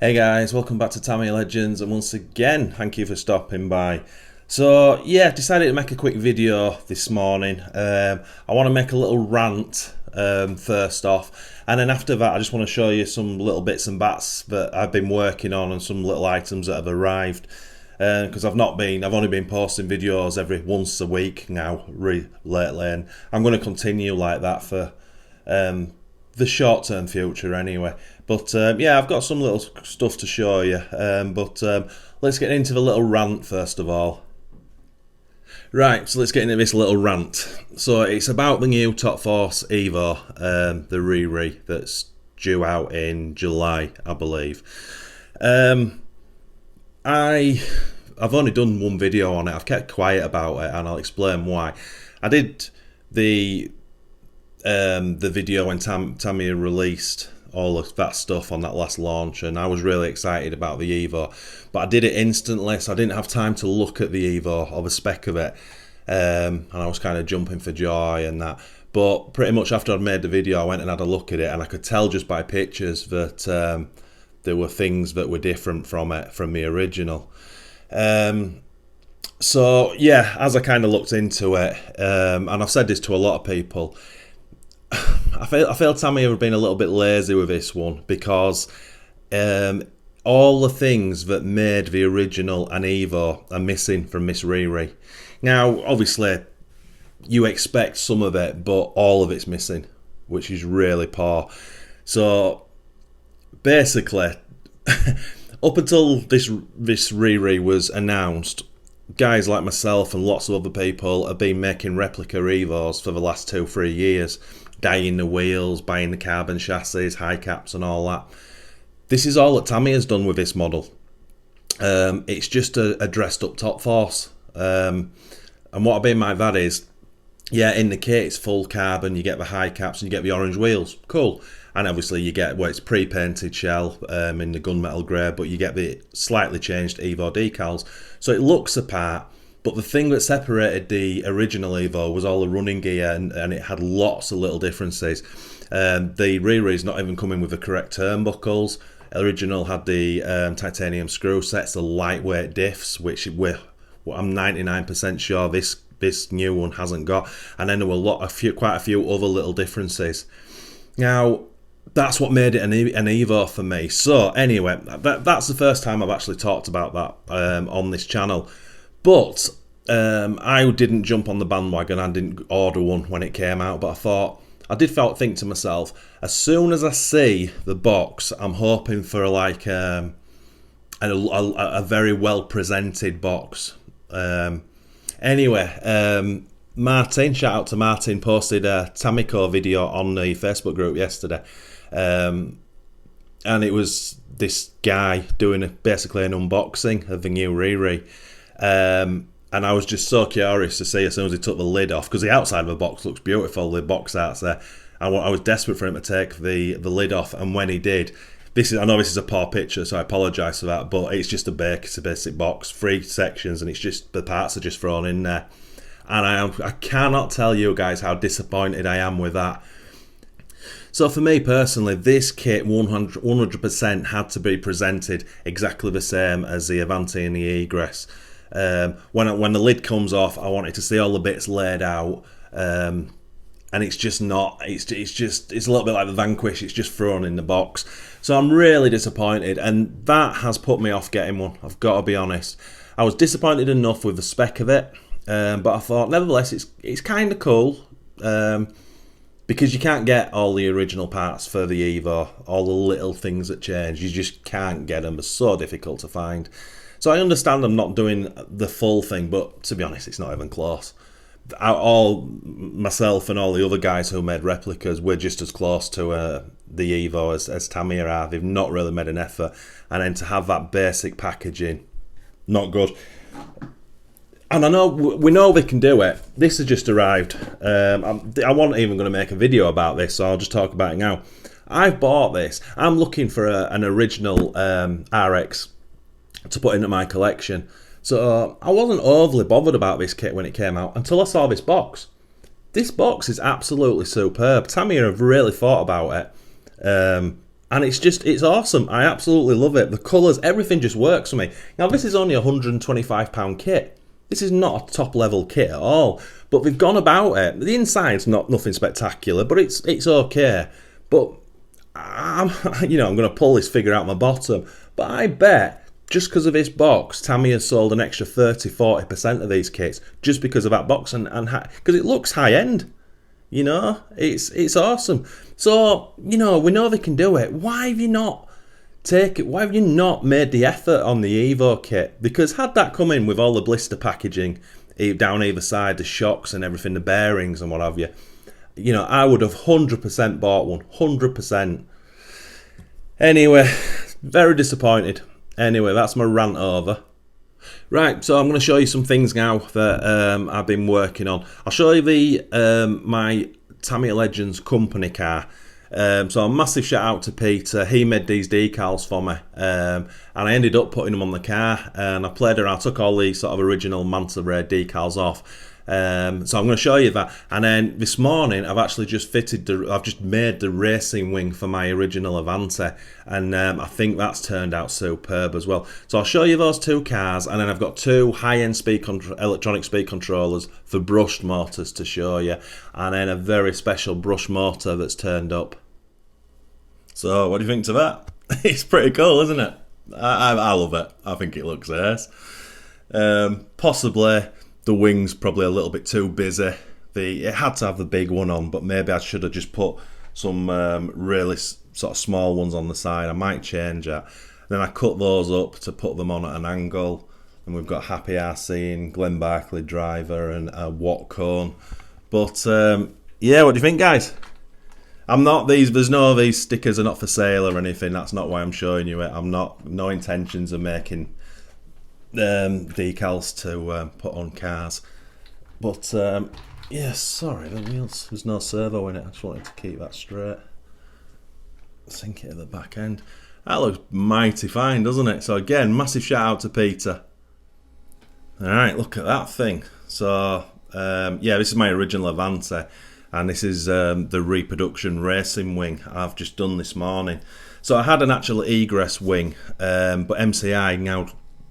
Hey guys, welcome back to Tamiya Legends, and once again, thank you for stopping by. So yeah, decided to make a quick video this morning. I want to make a little rant first off, and then after that I just want to show you some little bits and bats that I've been working on and some little items that have arrived. Because I've only been posting videos every once a week now lately, and I'm going to continue like that for the short-term future anyway. But yeah, I've got some little stuff to show you. But let's get into the little rant first of all. Right, so let's get into this little rant. So it's about the new Top Force Evo, the Re that's due out in July, I believe. I've only done one video on it. I've kept quiet about it, and I'll explain why. I did the video when Tamiya released all of that stuff on that last launch, and I was really excited about the Evo, but I did it instantly, so I didn't have time to look at the Evo or the spec of it, and I was kind of jumping for joy and that. But pretty much after I'd made the video, I went and had a look at it, and I could tell just by pictures that there were things that were different from the original. So yeah, as I kind of looked into it, and I've said this to a lot of people, I feel Tamiya have been a little bit lazy with this one, because all the things that made the original and Evo are missing from this Re. Now, obviously, you expect some of it, but all of it's missing, which is really poor. So basically, up until this Re was announced, guys like myself and lots of other people have been making replica Evos for the last 2-3 years, dyeing the wheels, buying the carbon chassis, high caps and all that. This is all that Tamiya's done with this model. It's just a dressed up Top Force. And what I mean by that is, yeah, in the kit it's full carbon, you get the high caps and you get the orange wheels. Cool. And obviously you get it's pre-painted shell in the gunmetal grey, but you get the slightly changed Evo decals. So it looks apart, but the thing that separated the original Evo was all the running gear, and it had lots of little differences. The Re-Re's not even coming with the correct turnbuckles. Original had the titanium screw sets, the lightweight diffs, which I'm 99% sure this new one hasn't got. And then there were quite a few other little differences. Now, that's what made it an Evo for me. So anyway, that's the first time I've actually talked about that on this channel. But I didn't jump on the bandwagon. I didn't order one when it came out, but I did think to myself, as soon as I see the box, I'm hoping for like a very well presented box. Anyway, Martin, shout out to Martin, posted a Tamiko video on the Facebook group yesterday, and it was this guy doing basically an unboxing of the new Re. And I was just so curious to see as soon as he took the lid off, because the outside of the box looks beautiful, the box art's there. I was desperate for him to take the lid off, and when he did, I know this is a poor picture, so I apologise for that, but it's just a basic box, 3 sections, and it's just the parts are just thrown in there. And I cannot tell you guys how disappointed I am with that. So for me personally, this kit 100% had to be presented exactly the same as the Avante and the Egress. When the lid comes off, I wanted to see all the bits laid out, and it's just not. It's a little bit like the Vanquish. It's just thrown in the box. So I'm really disappointed, and that has put me off getting one. I've got to be honest. I was disappointed enough with the spec of it. But I thought, nevertheless, it's kind of cool, because you can't get all the original parts for the Evo, all the little things that change. You just can't get them. They're so difficult to find. So I understand I'm not doing the full thing, but to be honest, it's not even close. Myself and all the other guys who made replicas, we're just as close to the Evo as Tamiya are. They've not really made an effort. And then to have that basic packaging, not good. And we know they can do it. This has just arrived. I wasn't even going to make a video about this, so I'll just talk about it now. I've bought this. I'm looking for an original RX to put into my collection. So I wasn't overly bothered about this kit when it came out until I saw this box. This box is absolutely superb. Tamiya have really thought about it. And it's awesome. I absolutely love it. The colours, everything just works for me. Now, this is only a £125 kit. This is not a top level kit at all. But they've gone about it. The inside's not nothing spectacular, but it's okay. But I'm going to pull this figure out my bottom. But I bet just because of this box, Tamiya sold an extra 30-40% of these kits just because of that box and because it looks high end. It's awesome. So, we know they can do it. Why have you not made the effort on the Evo kit? Because had that come in with all the blister packaging down either side, the shocks and everything, the bearings and what have you, I would have 100% bought one. 100%. Anyway, very disappointed. Anyway, that's my rant over. Right, so I'm going to show you some things now that I've been working on. I'll show you my Tamiya Legends company car. So a massive shout out to Peter. He made these decals for me, and I ended up putting them on the car. And I played around, took all these sort of original Manta Ray decals off. So I'm going to show you that. And then this morning, I've actually just made the racing wing for my original Avante, and I think that's turned out superb as well. So I'll show you those two cars, and then I've got two high-end electronic speed controllers for brushed motors to show you, and then a very special brush motor that's turned up. So what do you think to that? It's pretty cool, isn't it? I love it. I think it looks nice. Possibly the wing's probably a little bit too busy. It had to have the big one on, but maybe I should have just put some really sort of small ones on the side. I might change that. Then I cut those up to put them on at an angle. And we've got Happy RC and Glenn Barkley driver and a Watt cone. But yeah, what do you think, guys? There's no, these stickers are not for sale or anything. That's not why I'm showing you it. No intentions of making decals to put on cars, but yeah, sorry, the wheels, there's no servo in it. I just wanted to keep that straight. Sink it at the back end. That looks mighty fine, doesn't it? So again, massive shout out to Peter. Alright, look at that thing. So yeah, this is my original Avante, and this is the reproduction racing wing I've just done this morning. So I had an actual egress wing, but MCI now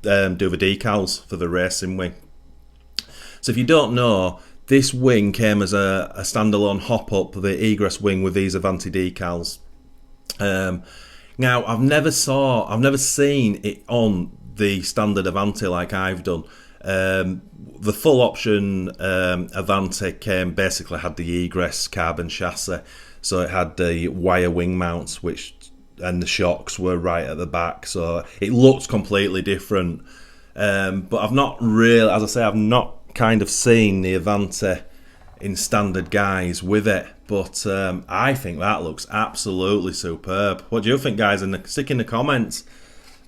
do the decals for the racing wing. So if you don't know, this wing came as a standalone hop-up, the egress wing with these Avante decals. Now I've never seen it on the standard Avante like I've done. The full option Avante basically had the egress carbon chassis, so it had the wire wing mounts, and the shocks were right at the back, so it looked completely different. But I've not really, as I say, I've not kind of seen the Avante in standard guise with it, but I think that looks absolutely superb. What do you think, guys? Stick in the comments.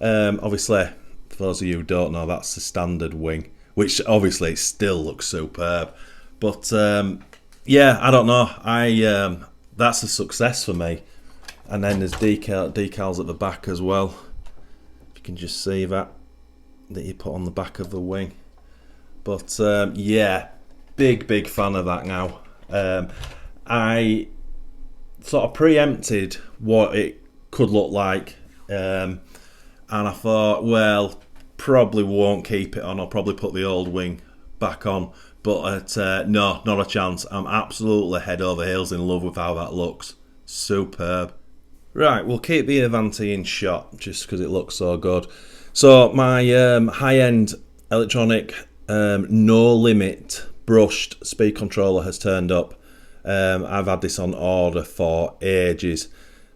Obviously, for those of you who don't know, that's the standard wing, which obviously still looks superb. But yeah, I don't know. That's a success for me. And then there's decals at the back as well. If you can just see that you put on the back of the wing. But yeah, big fan of that now. I sort of preempted what it could look like, and I thought, well, probably won't keep it on. I'll probably put the old wing back on. But no, not a chance. I'm absolutely head over heels in love with how that looks. Superb. Right, we'll keep the Avante in shot just because it looks so good. So my high-end electronic no limit brushed speed controller has turned up. I've had this on order for ages.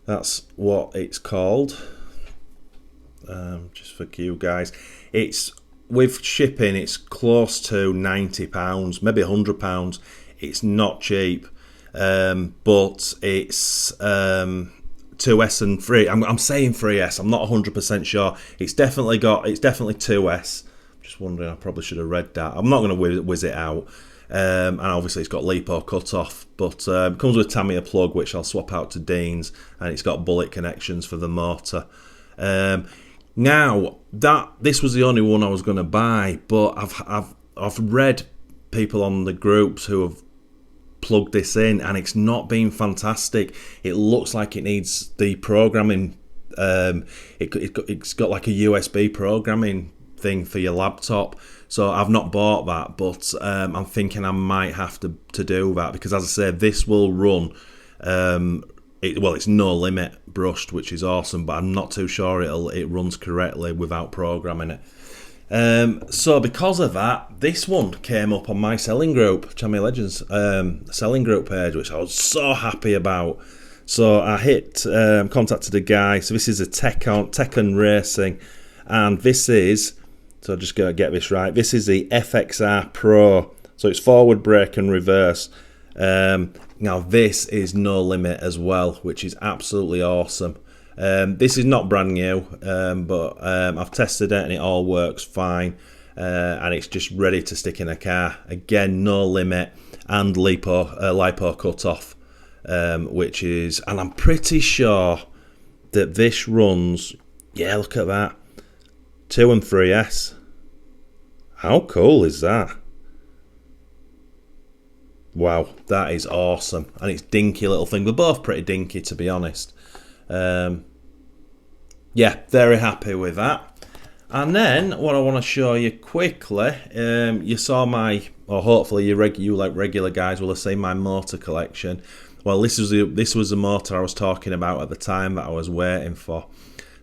That's what it's called. Just for you guys, it's with shipping, it's close to £90, maybe £100. It's not cheap, but it's 2S and 3. I'm saying 3S. I'm not 100% sure. It's definitely 2S. I'm just wondering. I probably should have read that. I'm not going to whiz it out. And obviously it's got LiPo cutoff, but it comes with Tamiya plug, which I'll swap out to Dean's, and it's got bullet connections for the motor. Now this was the only one I was going to buy, but I've read people on the groups who have plugged this in, and it's not been fantastic. It looks like it needs deprogramming. It's got like a USB programming thing for your laptop. So I've not bought that, but I'm thinking I might have to do that, because as I said, this will run. It's no limit brushed, which is awesome, but I'm not too sure it runs correctly without programming it. So because of that, this one came up on my selling group, Tamiya Legends selling group page, which I was so happy about. So I contacted a guy. So this is a Tekken Racing, and this is, so I'm just going to get this right, this is the FXR Pro. So it's forward, brake and reverse. Now this is no limit as well, which is absolutely awesome. This is not brand new, but I've tested it and it all works fine, and it's just ready to stick in a car. Again, no limit and lipo cut-off, which is, and I'm pretty sure that this runs, yeah, look at that, 2 and 3S. How cool is that? Wow, that is awesome. And it's dinky little thing. We're both pretty dinky, to be honest. Yeah, very happy with that. And then what I want to show you quickly, you saw my, or hopefully you regular guys will have seen my motor collection. Well, this was the motor I was talking about at the time that I was waiting for.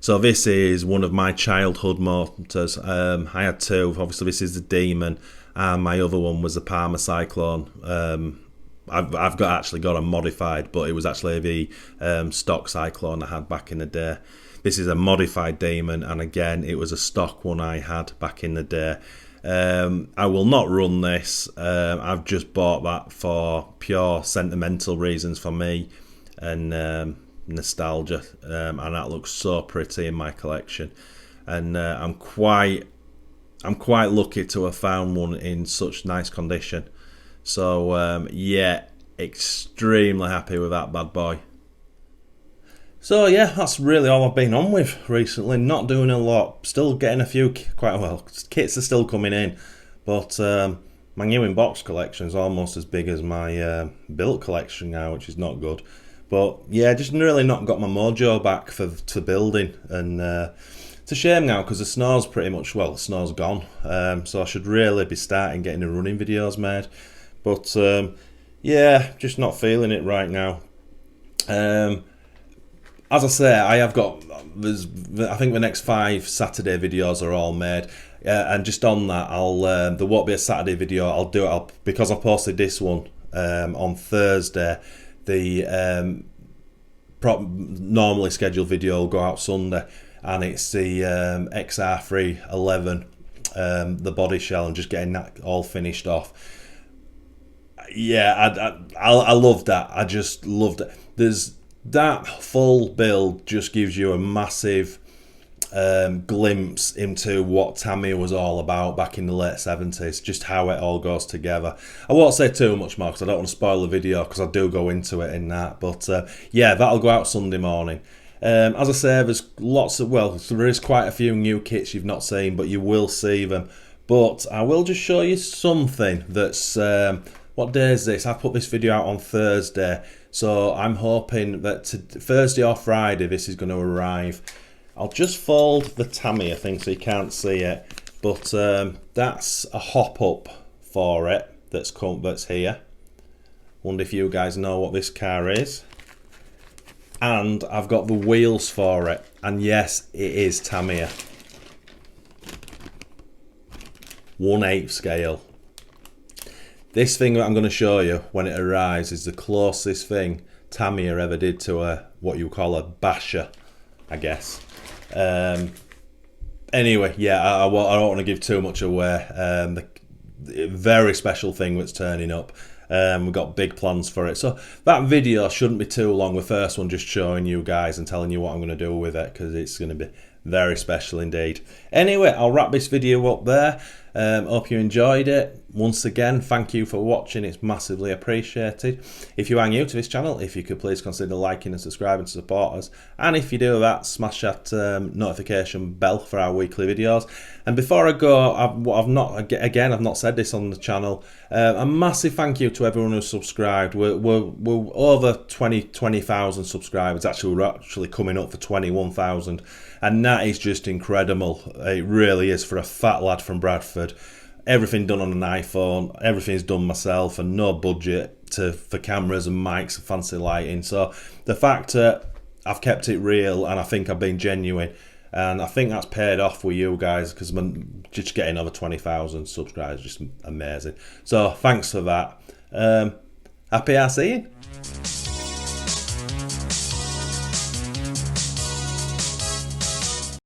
So this is one of my childhood motors. I had two. Obviously, this is the Demon, and my other one was the Parma Cyclone. I've actually got a modified, but it was actually the stock Cyclone I had back in the day. This is a modified Demon, and again, it was a stock one I had back in the day. I will not run this. I've just bought that for pure sentimental reasons for me, and nostalgia, and that looks so pretty in my collection. And I'm quite lucky to have found one in such nice condition. So yeah, extremely happy with that bad boy. So yeah, that's really all I've been on with recently. Not doing a lot, still getting a few kits are still coming in, but my new in-box collection is almost as big as my built collection now, which is not good. But yeah, just really not got my mojo back for building, and it's a shame now because the snow's pretty much, well, the snow's gone, so I should really be starting getting the running videos made. But yeah, just not feeling it right now. As I say, I think the next 5 Saturday videos are all made, and just on that, there won't be a Saturday video. I'll do it because I posted this one on Thursday. The normally scheduled video will go out Sunday, and it's the XR311, the body shell, and just getting that all finished off. Yeah, I loved that. I just loved it. There's that full build just gives you a massive glimpse into what Tamiya was all about back in the late 70s, just how it all goes together. I won't say too much more because I don't want to spoil the video, because I do go into it in that, but yeah, that'll go out Sunday morning. As I say, there's there is quite a few new kits you've not seen, but you will see them. But I will just show you something that's, what day is this? I put this video out on Thursday, so I'm hoping that Thursday or Friday this is going to arrive. I'll just fold the Tamiya thing so you can't see it, but that's a hop up for it that's here. Wonder if you guys know what this car is. And I've got the wheels for it, and yes, it is Tamiya. 1/8 scale. This thing that I'm going to show you when it arrives is the closest thing Tamiya ever did to what you call a basher, I guess. Anyway, yeah, I don't want to give too much away. The very special thing that's turning up. We've got big plans for it. So that video shouldn't be too long. The first one just showing you guys and telling you what I'm going to do with it, because it's going to be very special indeed. Anyway, I'll wrap this video up there. Hope you enjoyed it. Once again, thank you for watching. It's massively appreciated. If you are new to this channel, if you could please consider liking and subscribing to support us. And if you do that, smash that notification bell for our weekly videos. And before I go, I've not said this on the channel. A massive thank you to everyone who subscribed. We're over 20,000 subscribers. Actually, we're actually coming up for 21,000. And that is just incredible. It really is for a fat lad from Bradford. Everything done on an iPhone, everything's done myself, and no budget for cameras and mics and fancy lighting. So the fact that I've kept it real and I think I've been genuine, and I think that's paid off with you guys, because just getting over 20,000 subscribers is just amazing. So thanks for that. Happy seeing.